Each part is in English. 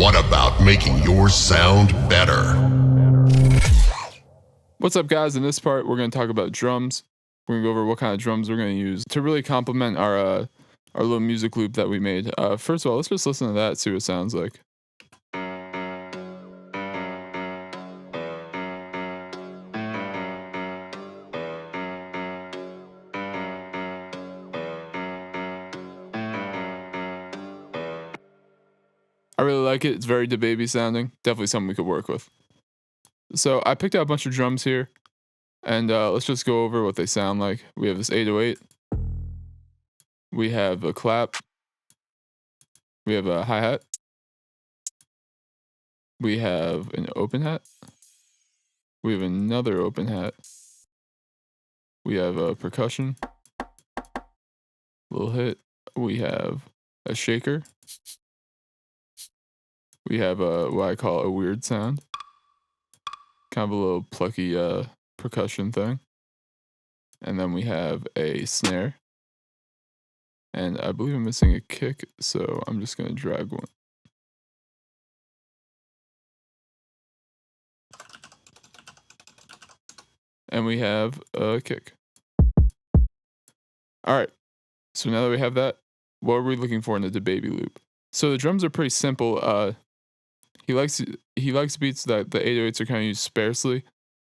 What about making yours sound better? What's up, guys? In this part, we're going to talk about drums. We're going to go over what kind of drums we're going to use to really complement our little music loop that we made. First of all, let's just listen to that, see what it sounds like. I really like it. It's very DaBaby sounding. Definitely something we could work with. So I picked out a bunch of drums here, and let's just go over what they sound like. We have this 808. We have a clap. We have a hi-hat. We have an open hat. We have another open hat. We have a percussion. Little hit. We have a shaker. We have what I call a weird sound. Kind of a little plucky percussion thing. And then we have a snare. And I believe I'm missing a kick, so I'm just going to drag one. And we have a kick. All right. So now that we have that, what are we looking for in the DaBaby loop? So the drums are pretty simple. He likes beats that the 808s are kind of used sparsely,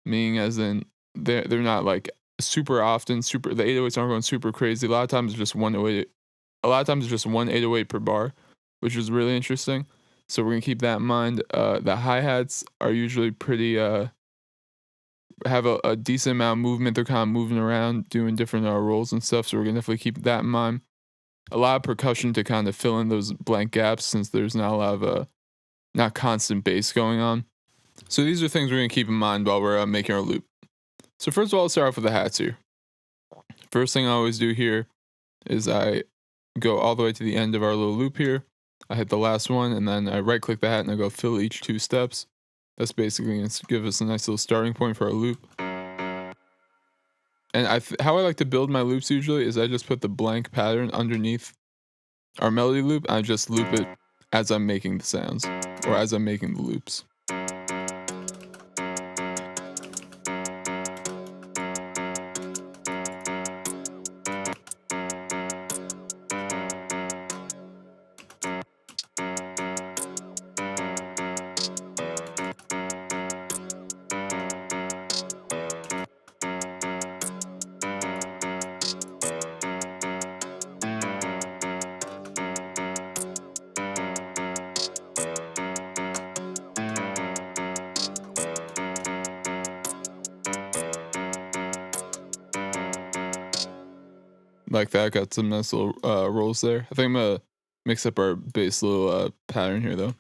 meaning as in they're not like super often. The 808s aren't going super crazy. A lot of times it's just one 808 per bar, which is really interesting. So we're gonna keep that in mind. The hi-hats are usually pretty have a decent amount of movement. They're kind of moving around, doing different rolls and stuff. So we're gonna definitely keep that in mind. A lot of percussion to kind of fill in those blank gaps, since there's not a lot of not constant bass going on. So these are things we're going to keep in mind while we're making our loop. So first of all, let's start off with the hats here. First thing I always do here is I go all the way to the end of our little loop here. I hit the last one, and then I right click the hat and I go fill each 2 steps. That's basically going to give us a nice little starting point for our loop. And how I like to build my loops usually is I just put the blank pattern underneath our melody loop, and I just loop it as I'm making the sounds, or as I'm making the loops. Like that, got some nice little rolls there. I think I'm gonna mix up our bass little pattern here though.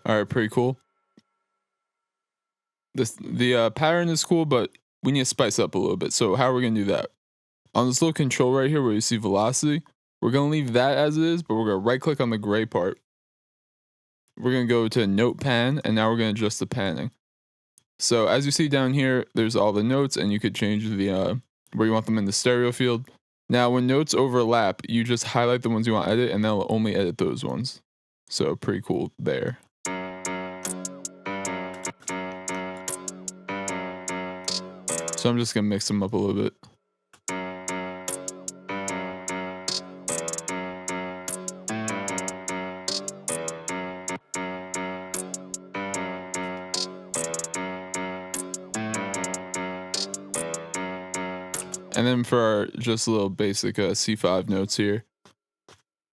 All right, pretty cool. The pattern is cool, but we need to spice up a little bit. So how are we gonna do that? On this little control right here where you see velocity, we're gonna leave that as it is, but we're gonna right click on the gray part. We're gonna go to note pan, and now we're gonna adjust the panning. So as you see down here, there's all the notes, and you could change the where you want them in the stereo field. Now when notes overlap, you just highlight the ones you want to edit, and they'll only edit those ones. So pretty cool there. So I'm just gonna mix them up a little bit. And then for our just a little basic C5 notes here,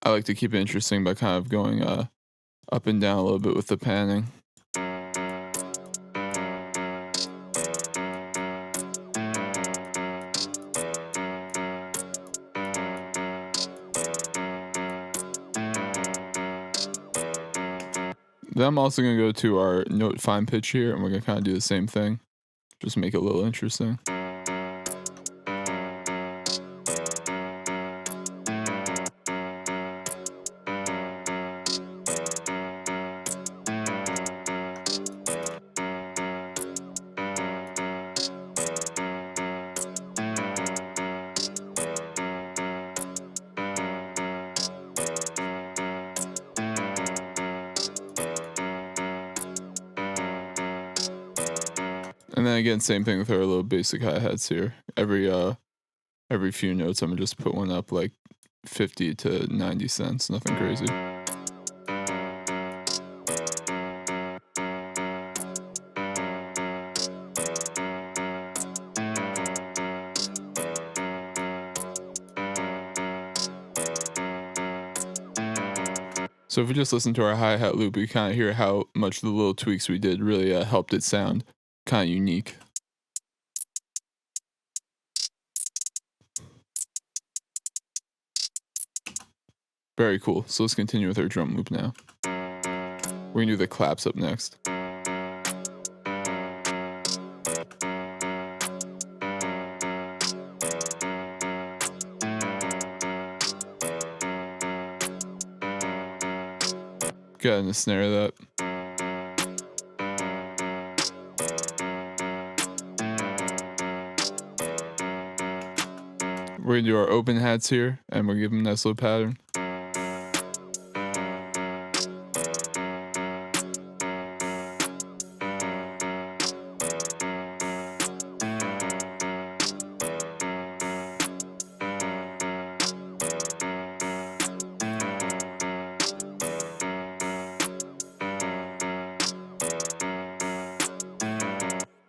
I like to keep it interesting by kind of going up and down a little bit with the panning. Then I'm also going to go to our note fine pitch here, and we're going to kind of do the same thing. Just make it a little interesting. And then again, same thing with our little basic hi-hats here. Every few notes, I'm gonna just put one up like 50 to 90 cents, nothing crazy. So if we just listen to our hi-hat loop, we kind of hear how much the little tweaks we did really helped it sound kind of unique. Very cool. So let's continue with our drum loop now. We're gonna do the claps up next. Go ahead and snare that. We're gonna do our open hats here, and we'll give them a nice little pattern.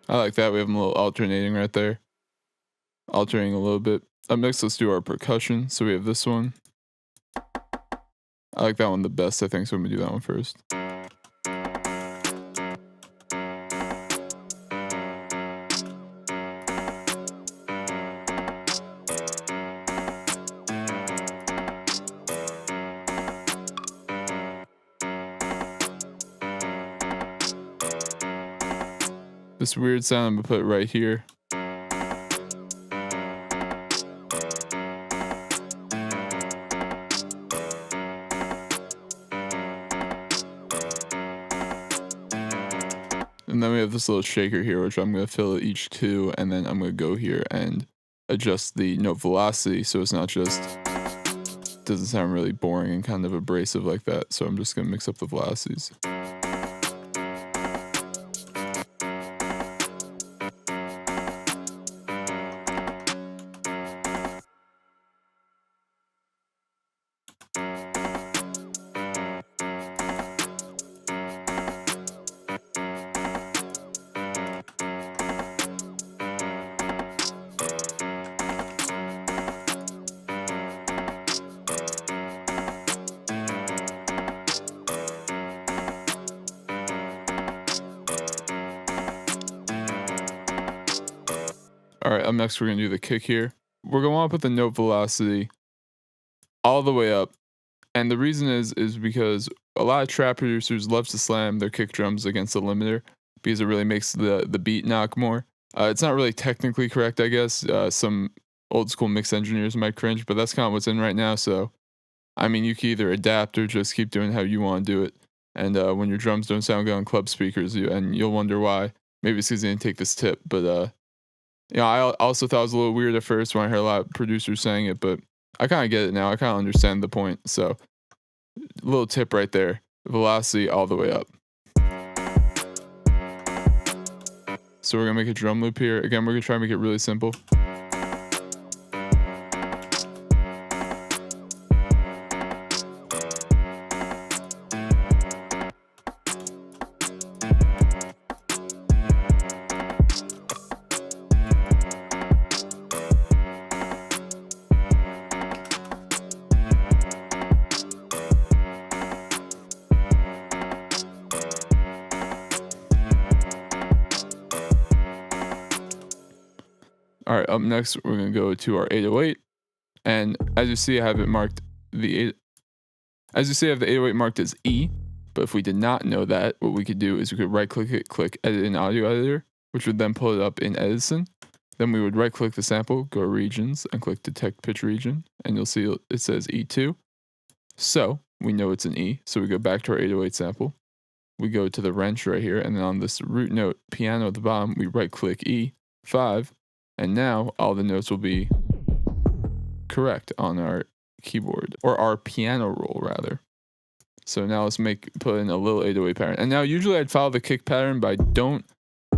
I like that. We have them a little alternating right there. Alternating a little bit. Up next, let's do our percussion. So we have this one. I like that one the best, I think, so I'm gonna do that one first. This weird sound I'm gonna put right here. And then we have this little shaker here, which I'm going to fill each two, and then I'm going to go here and adjust the note velocity so it's not just, doesn't sound really boring and kind of abrasive like that. So I'm just going to mix up the velocities. All right, up next, we're going to do the kick here. We're going to want to put the note velocity all the way up. And the reason is because a lot of trap producers love to slam their kick drums against the limiter because it really makes the beat knock more. It's not really technically correct, I guess. Some old school mix engineers might cringe, but that's kind of what's in right now. So, I mean, you can either adapt or just keep doing how you want to do it. And when your drums don't sound good on club speakers, you'll wonder why. Maybe it's because they didn't take this tip, but I also thought it was a little weird at first when I heard a lot of producers saying it, but I kind of get it now. I kind of understand the point. So, a little tip right there. Velocity all the way up. So we're going to make a drum loop here. Again, we're going to try and make it really simple. All right, up next, we're going to go to our 808. And as you see, I have it marked as you see, I have the 808 marked as E. But if we did not know that, what we could do is we could right click it, click edit in audio editor, which would then pull it up in Edison. Then we would right click the sample, go regions, and click detect pitch region, and you'll see it says E2. So we know it's an E, so we go back to our 808 sample. We go to the wrench right here, and then on this root note piano at the bottom, we right click E5, and now all the notes will be correct on our keyboard, or our piano roll rather. So now let's put in a little 808 pattern. And now usually I'd follow the kick pattern, but I don't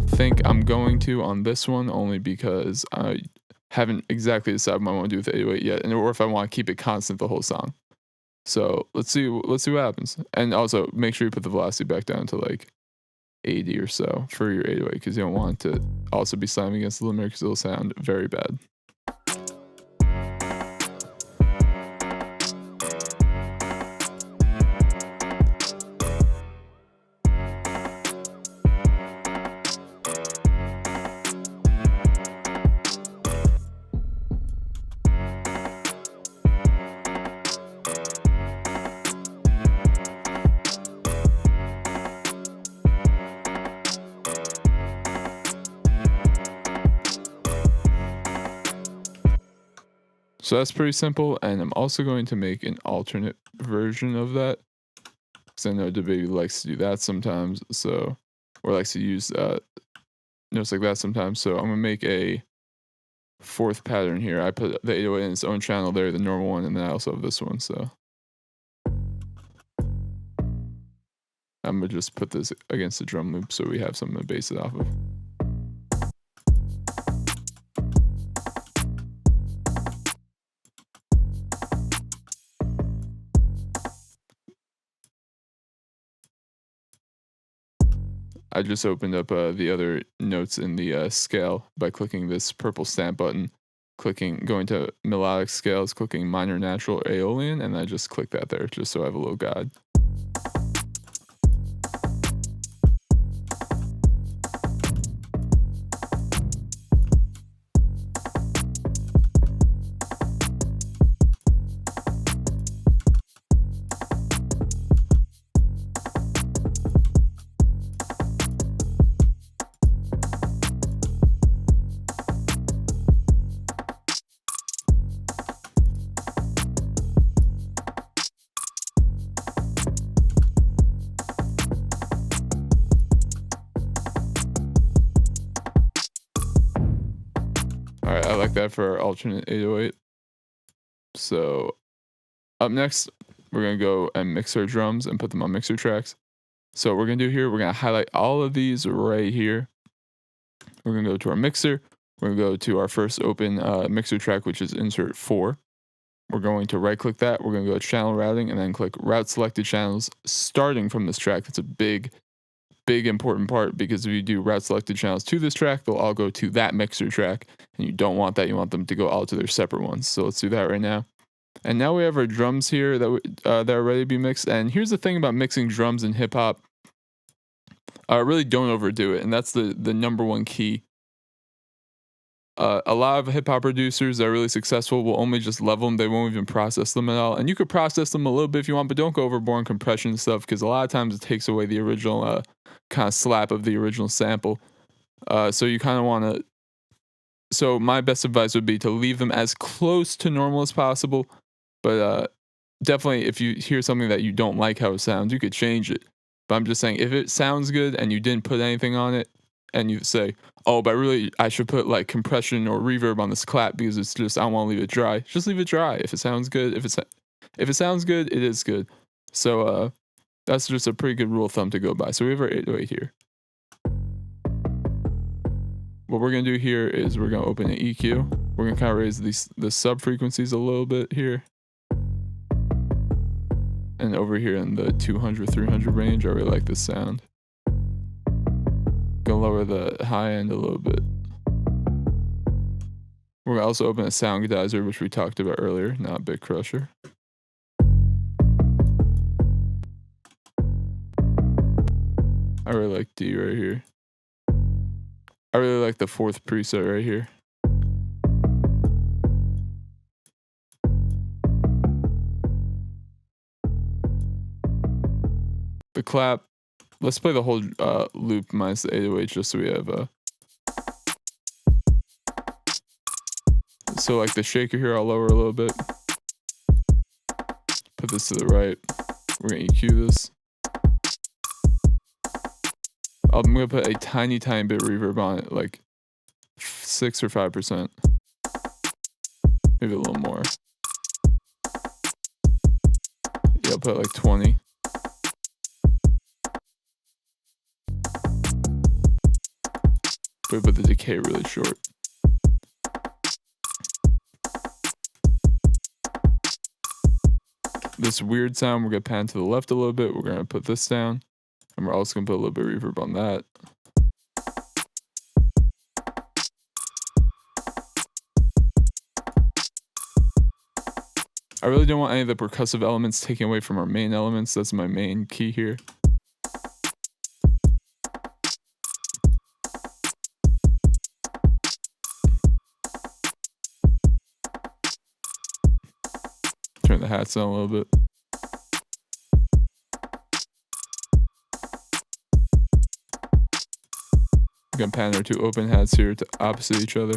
think I'm going to on this one, only because I haven't exactly decided what I want to do with the 808 yet, or if I want to keep it constant the whole song. So let's see what happens. And also make sure you put the velocity back down to like 80 or so for your 808, because you don't want it to also be slamming against the limiter, because it'll sound very bad. So that's pretty simple, and I'm also going to make an alternate version of that, because I know DaBaby likes to do that sometimes, or likes to use notes like that sometimes. So I'm gonna make a fourth pattern here. I put the 808 in its own channel there, the normal one, and then I also have this one. So I'm gonna just put this against the drum loop so we have something to base it off of. I just opened up the other notes in the scale by clicking this purple stamp button, going to melodic scales, clicking minor natural Aeolian, and I just click that there just so I have a little guide. Alright, I like that for our alternate 808. So up next, we're going to go and mix our drums and put them on mixer tracks. So what we're going to do here, we're going to highlight all of these right here. We're going to go to our mixer. We're going to go to our first open mixer track, which is insert 4. We're going to right click that. We're going to go to channel routing and then click route selected channels starting from this track. That's a big important part, because if you do route selected channels to this track, they'll all go to that mixer track, and you don't want that. You want them to go all to their separate ones. So let's do that right now. And now we have our drums here that are ready to be mixed. And here's the thing about mixing drums in hip hop: really don't overdo it, and that's the number one key. A lot of hip hop producers that are really successful will only just level them. They won't even process them at all. And you could process them a little bit if you want, but don't go overboard on compression and stuff, because a lot of times it takes away the original kind of slap of the original sample. So you kind of want to. So my best advice would be to leave them as close to normal as possible. But definitely, if you hear something that you don't like how it sounds, you could change it. But I'm just saying, if it sounds good and you didn't put anything on it, and you say, oh, but really, I should put like compression or reverb on this clap because it's just, I don't want to leave it dry. Just leave it dry. If it sounds good, if it sounds good, it is good. So that's just a pretty good rule of thumb to go by. So we have our 808 here. What we're gonna do here is we're gonna open an EQ. We're gonna kind of raise the sub frequencies a little bit here. And over here in the 200, 300 range, I really like this sound. Gonna lower the high end a little bit. We're gonna also open a sound godizer, which we talked about earlier, not Bit Crusher. I really like D right here. I really like the fourth preset right here. The clap, let's play the whole loop minus the 808 just so we have so like the shaker here, I'll lower a little bit. Put this to the right. We're gonna EQ this. I'm gonna put a tiny bit reverb on it, like 6 or 5%. Maybe a little more. Yeah, I'll put like 20. But put the decay really short. This weird sound, we're gonna pan to the left a little bit. We're gonna put this down. And we're also gonna put a little bit of reverb on that. I really don't want any of the percussive elements taken away from our main elements. That's my main key here. Turn the hats down a little bit. I'm gonna pan our two open hats here to opposite each other.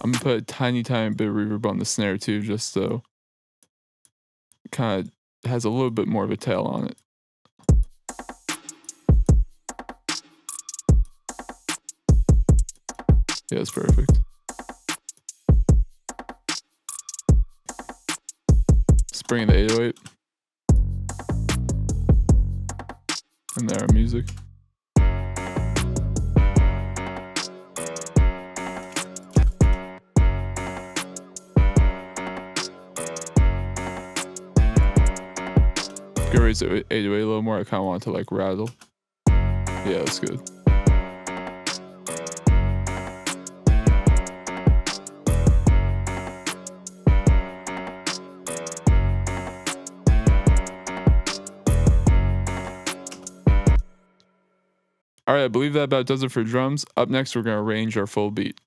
I'm gonna put a tiny bit of reverb on the snare too, just so it kind of has a little bit more of a tail on it. Yeah, it's perfect. Let's bring in the 808. And there, our music. Gonna raise the 808 a little more. I kind of want it to like rattle. Yeah, that's good. All right, I believe that about does it for drums. Up next, we're gonna arrange our full beat.